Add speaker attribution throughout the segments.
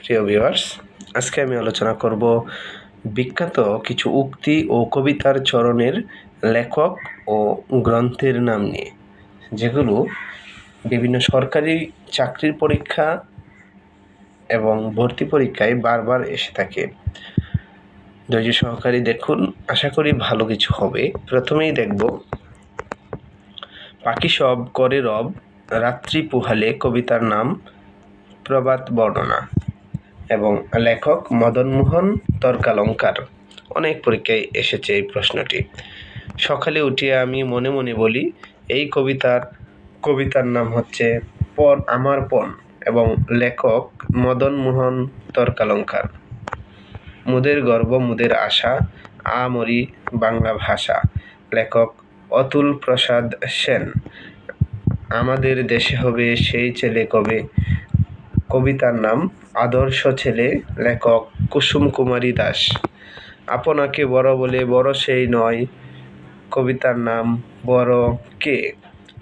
Speaker 1: প্রিয় ভিউয়ার্স, আজকে আমি আলোচনা করব বিখ্যাত কিছু উক্তি ও কবিতার চরণের লেখক ও গ্রন্থের নাম নিয়ে, যেগুলো বিভিন্ন সরকারি চাকরির পরীক্ষা এবং ভর্তি পরীক্ষায় বারবার এসে থাকে। ধৈর্য সহকারে দেখুন, আশা করি ভালো কিছু হবে। প্রথমেই দেখব পাখি সব করে রব, রাত্রি পোহালে কবিতার নাম প্রভাত বর্ণনা এবং লেখক মদনমোহন তর্কালঙ্কার। অনেক পরীক্ষায় এসেছে এই প্রশ্নটি। সকালে উঠিয়া আমি মনে মনে বলি, এই কবিতার নাম হচ্ছে পণ আমার পণ এবং লেখক মদনমোহন তর্কালঙ্কার। মুদের গর্ব মুদের আশা, আমরি বাংলা ভাষা, লেখক অতুল প্রসাদ সেন। আমাদের দেশে হবে সেই ছেলে কবে, কবিতার নাম আদর্শ ছেলে, লেখক কুসুম কুমারী দাস। আপনাকে বড় বলে বড় সেই নয়, কবিতার নাম বড় কে,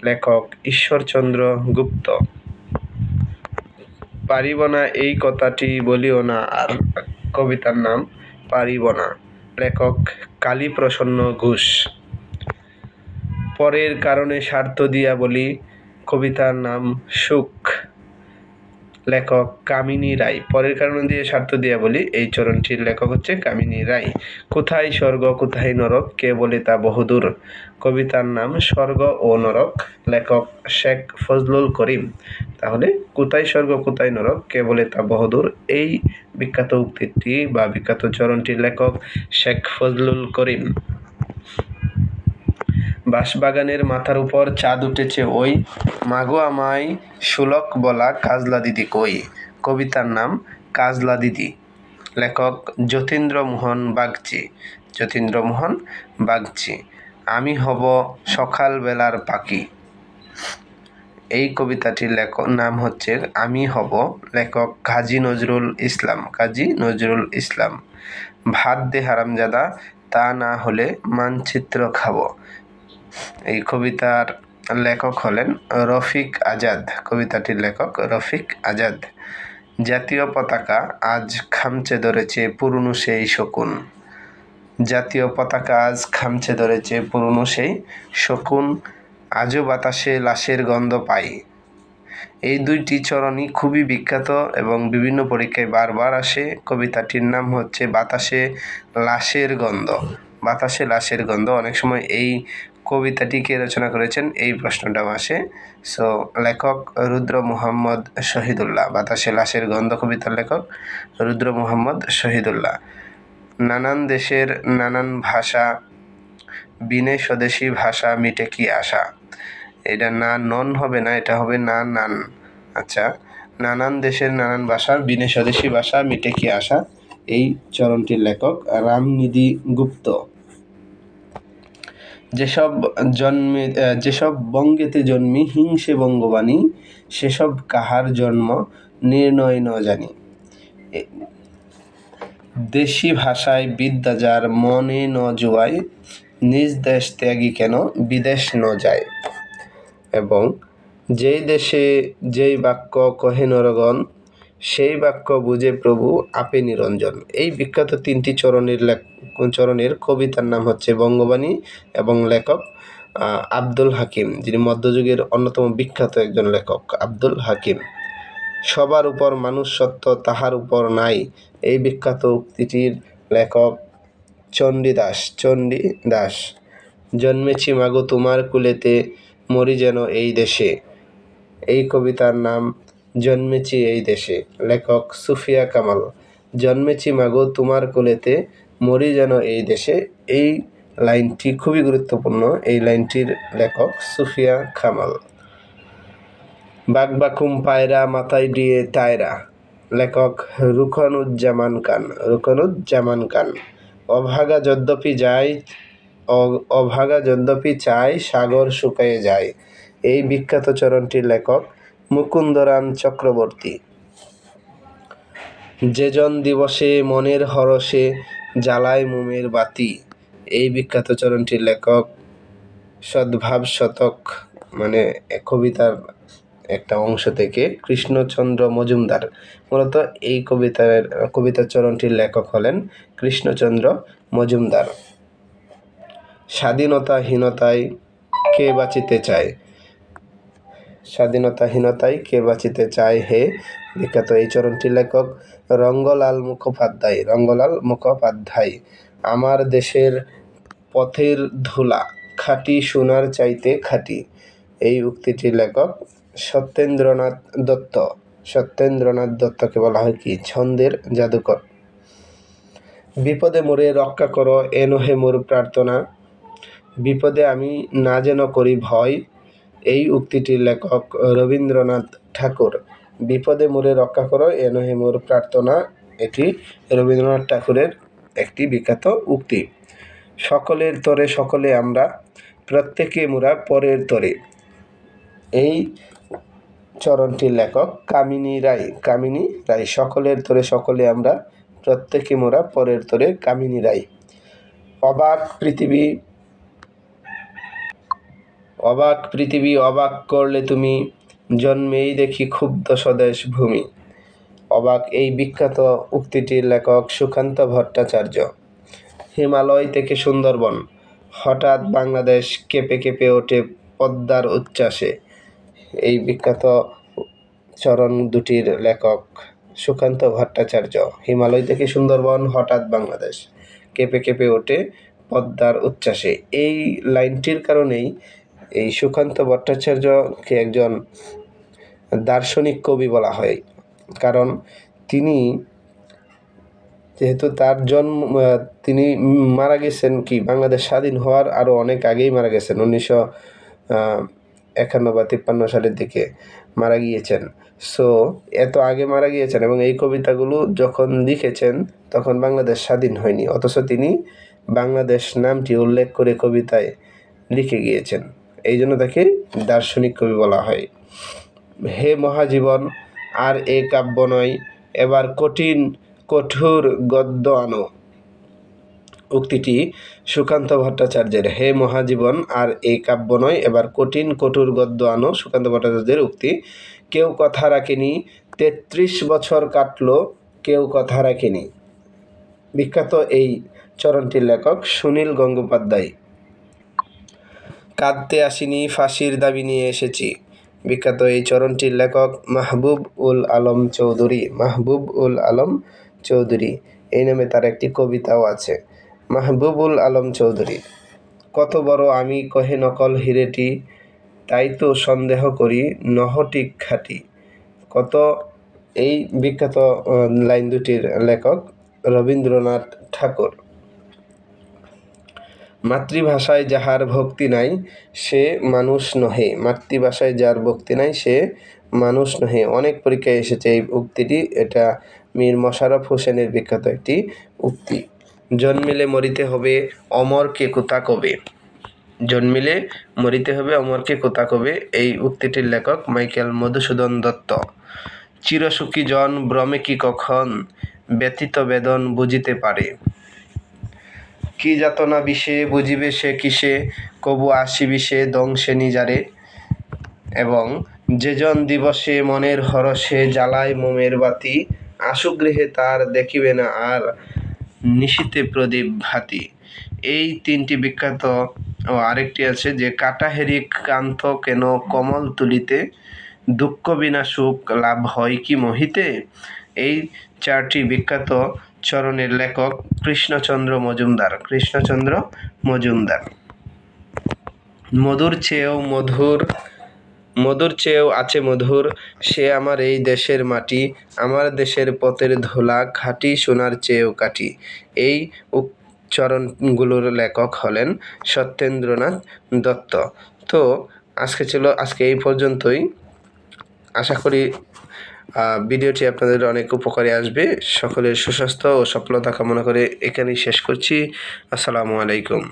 Speaker 1: লেখক ঈশ্বরচন্দ্র গুপ্ত। পারিব না এই কথাটি বলিও না আর, কবিতার নাম পারিব না, লেখক কালীপ্রসন্ন ঘোষ। পরের কারণে স্বার্থ দিয়া বলি, কবিতার নাম সুখ, লেখক কামিনী রায়। পরের কারণে দিয়ে স্বার্থ দিয়া বলি, এই চরণটির লেখক হচ্ছে কামিনী রায়। কোথায় স্বর্গ কোথায় নরক, কে বলে তা বহুদূর, কবিতার নাম স্বর্গ ও নরক, লেখক শেখ ফজলুল করিম। তাহলে কোথায় স্বর্গ কোথায় নরক, কে বলে তা বহুদূর, এই বিখ্যাত উক্তিটি বা বিখ্যাত চরণটির লেখক শেখ ফজলুল করিম। বাঁশবাগানের মাথার উপর চাঁদ উঠেছে ওই, মাগো আমায় সুলক বলা কাজলা দিদি কই, কবিতার নাম কাজলা দিদি, লেখক যতীন্দ্রমোহন বাগচি। যতীন্দ্রমোহন বাগচি। আমি হব সকাল বেলার পাখি, এই কবিতাটির নাম হচ্ছে আমি হব, লেখক কাজী নজরুল ইসলাম। কাজী নজরুল ইসলাম। ভাত দে হারামজাদা, তা না হলে মানচিত্র খাবো, এই কবিতার লেখক হলেন রফিক আজাদ। কবিতাটির লেখক রফিক আজাদ। জাতীয় পতাকা আজ খামচে ধরেছে পুরনো সেই শকুন, জাতীয় পতাকা আজ খামচে ধরেছে পুরনো সেই শকুন, আজও বাতাসে লাশের গন্ধ পাই। এই দুইটি চরণই খুবই বিখ্যাত এবং বিভিন্ন পরীক্ষায় বারবার আসে। কবিতাটির নাম হচ্ছে বাতাসে লাশের গন্ধ। বাতাসে লাশের গন্ধ। অনেক সময় এই কবিতাটিকে রচনা করেছেন, এই প্রশ্নটাও আসে। সো লেখক রুদ্র মোহাম্মদ শহীদুল্লাহ। বাতাসে লাশের গন্ধ কবিতার লেখক রুদ্র মোহাম্মদ শহীদুল্লাহ। নানান দেশের নানান ভাষা, বিনে স্বদেশী ভাষা মিটে কি আশা, এটা না নন হবে না, এটা হবে না নান। আচ্ছা, নানান দেশের নানান ভাষা, বিনে স্বদেশী ভাষা মিটে কি আশা, এই চরণটির লেখক রামনিধি গুপ্ত। যেসব বঙ্গেতে জন্মি হিংসে বঙ্গবাণী, সেসব কাহার জন্ম নির্ণয় ন জানি। দেশি ভাষায় বিদ্যা যার মনে ন জুয়ায়, নিজ দেশ ত্যাগী কেন বিদেশ ন যায়। এবং যেই দেশে যেই বাক্য কহে নরগণ, সেই বাক্য বুঝে প্রভু আপে নিরঞ্জন। এই বিখ্যাত তিনটি চরণের কবিতার নাম হচ্ছে বঙ্গবাণী এবং লেখক আব্দুল হাকিম, যিনি মধ্যযুগের অন্যতম বিখ্যাত একজন লেখক আব্দুল হাকিম। সবার উপর মানুষ সত্য তাহার উপর নাই, এই বিখ্যাত উক্তিটির লেখক চণ্ডীদাস। চণ্ডীদাস। জন্মেছি মাগো তোমার কুলেতে, মরি যেন এই দেশে, এই কবিতার নাম জন্মেছি এই দেশে, লেখক সুফিয়া কামাল। জন্মেছি মাগো তোমার কোলেতে, মরি যেন এই দেশে, এই লাইনটি খুবই গুরুত্বপূর্ণ। এই লাইনটির লেখক সুফিয়া কামাল। বাগবাকুম পায়রা মাথায় দিয়ে তায়রা, লেখক রুকনুজ্জামান খান। রুকনুজ্জামান খান। অভাগা যদ্যপি চায় সাগর শুকায়ে যায়, এই বিখ্যাত চরণটির লেখক মুকুন্দরাম চক্রবর্তী। যেজন দিবসে মনের হরষে জ্বালায় মোমের বাতি, এই বিখ্যাত চরণটির লেখক সদ্ভাব শতক, মানে কবিতার একটা অংশ থেকে কৃষ্ণচন্দ্র মজুমদার। মূলত এই কবিতা চরণটির লেখক হলেন কৃষ্ণচন্দ্র মজুমদার। স্বাধীনতাহীনতায় কে বাঁচিতে চায়, স্বাধীনতাহীনতায় কে বাঁচিতে চায় হে, বিখ্যাত এই চরণটির লেখক রঙ্গলাল মুখোপাধ্যায়। রঙ্গলাল মুখোপাধ্যায়। আমার দেশের পথের ধুলা খাঁটি সোনার চাইতে খাঁটি, এই উক্তিটির লেখক সত্যেন্দ্রনাথ দত্ত। সত্যেন্দ্রনাথ দত্তকে বলা হয় কি ছন্দের জাদুকর। বিপদে মোরে রক্ষা করো এ নহে মোর প্রার্থনা, বিপদে আমি না যেন করি ভয়, এই উক্তিটির লেখক রবীন্দ্রনাথ ঠাকুর। বিপদে মোরে রক্ষা করো এ নহে মোর প্রার্থনা, এটি রবীন্দ্রনাথ ঠাকুরের একটি বিখ্যাত উক্তি। সকলের তরে সকলে আমরা, প্রত্যেকে মোরা পরের তরে, এই চরণটির লেখক কামিনী রায়। কামিনী রায়। সকলের তরে সকলে আমরা, প্রত্যেকে মোরা পরের তরে, কামিনী রায়। অবাক পৃথিবী অবাক পৃথিবী অবাক করলে তুমি, জন্মেই দেখি ক্ষুব্ধ স্বদেশ ভূমি, অবাক এই বিখ্যাত উক্তিটির লেখক সুকান্ত ভট্টাচার্য। হিমালয় থেকে সুন্দরবন হঠাৎ বাংলাদেশ কেঁপে কেঁপে ওঠে পদ্মার উচ্ছ্বাসে, এই বিখ্যাত চরণ দুটির লেখক সুকান্ত ভট্টাচার্য। হিমালয় থেকে সুন্দরবন হঠাৎ বাংলাদেশ কেঁপে কেঁপে ওঠে পদ্মার উচ্ছ্বাসে, এই লাইনটির কারণেই এই সুকান্ত ভট্টাচার্যকে একজন দার্শনিক কবি বলা হয়। কারণ তিনি যেহেতু তার জন্ম, তিনি মারা গেছেন কি বাংলাদেশ স্বাধীন হওয়ার আরও অনেক আগেই মারা গেছেন, 1951 বা 53 সালের দিকে মারা গিয়েছেন। সো এত আগে মারা গিয়েছেন এবং এই কবিতাগুলো যখন লিখেছেন তখন বাংলাদেশ স্বাধীন হয়নি, অথচ তিনি বাংলাদেশ নামটি উল্লেখ করে কবিতায় লিখে গিয়েছেন, এই জন্য তাকে দার্শনিক কবি বলা হয়। হে মহাজীবন আর এ কাব্য নয়, এবার কঠিন কঠোর গদ্য আনো, উক্তিটি সুকান্ত ভট্টাচার্যের। হে মহাজীবন আর এই কাব্য নয়, এবার কঠিন কঠোর গদ্য আনো, সুকান্ত ভট্টাচার্যের উক্তি। কেউ কথা রাখেনি 33 বছর কাটলো, কেউ কথা রাখেনি, বিখ্যাত এই চরণটির লেখক সুনীল গঙ্গোপাধ্যায়। কাঁদতে আসিনি ফাঁসির দাবি নিয়ে এসেছি, বিখ্যাত এই চরণটির লেখক মাহবুব উল আলম চৌধুরী। মাহবুব উল আলম চৌধুরী, এই নামে তার একটি কবিতাও আছে, মাহবুবুল আলম চৌধুরী। কত বড় আমি কহে নকল হিরেটি, তাই তো সন্দেহ করি নহটি খাঁটি, কত এই বিখ্যাত লাইন দুটির লেখক রবীন্দ্রনাথ ঠাকুর। মাতৃভাষায় যাহার ভক্তি নাই সে মানুষ নহে, মাতৃভাষায় যার ভক্তি নাই সে মানুষ নহে, অনেক পরীক্ষায় এসেছে এই উক্তিটি, এটা মীর মশাররফ হোসেনের বিখ্যাত একটি উক্তি। জন্মিলে মরিতে হবে অমরকে কোথা কবে, জন্মিলে মরিতে হবে অমরকে কোথা কবে, এই উক্তিটির লেখক মাইকেল মধুসূদন দত্ত। চিরসুখী জন ভ্রমে কি কখন, ব্যতীত বেদন বুঝিতে পারে, কি যাতনা বিষে বুঝিবে সে কিসে, কবু আসিবি সে দংশে নিজারে, এবং যেজন দিবসে মনের হরষে জ্বালায় মোমের বাতি, আশুগৃহে তার দেখিবে না আর নিশীতে প্রদীপ ভাতি, এই তিনটি বিখ্যাত। ও আরেকটি আছে যে কাটাহেরি কান্ত কেন কমল তুলিতে, দুঃখ বিনা সুখ লাভ হয় কি মোহিতে, এই চারটি বিখ্যাত চরণের লেখক কৃষ্ণচন্দ্র মজুমদার। কৃষ্ণচন্দ্র মজুমদার। মধুর চেয়েও মধুর, মধুর চেয়েও আছে মধুর, সে আমার এই দেশের মাটি, আমার দেশের পথের ধুলা খাঁটি সোনার চেয়েও কাটি, এই চরণগুলোর লেখক হলেন সত্যেন্দ্রনাথ দত্ত। তো আজকে এই পর্যন্তই। আশা করি ভিডিওটি আপনাদের অনেক উপকারে আসবে। সকলের সুস্বাস্থ্য ও সফলতা কামনা করে এখানেই শেষ করছি। আসসালামু আলাইকুম।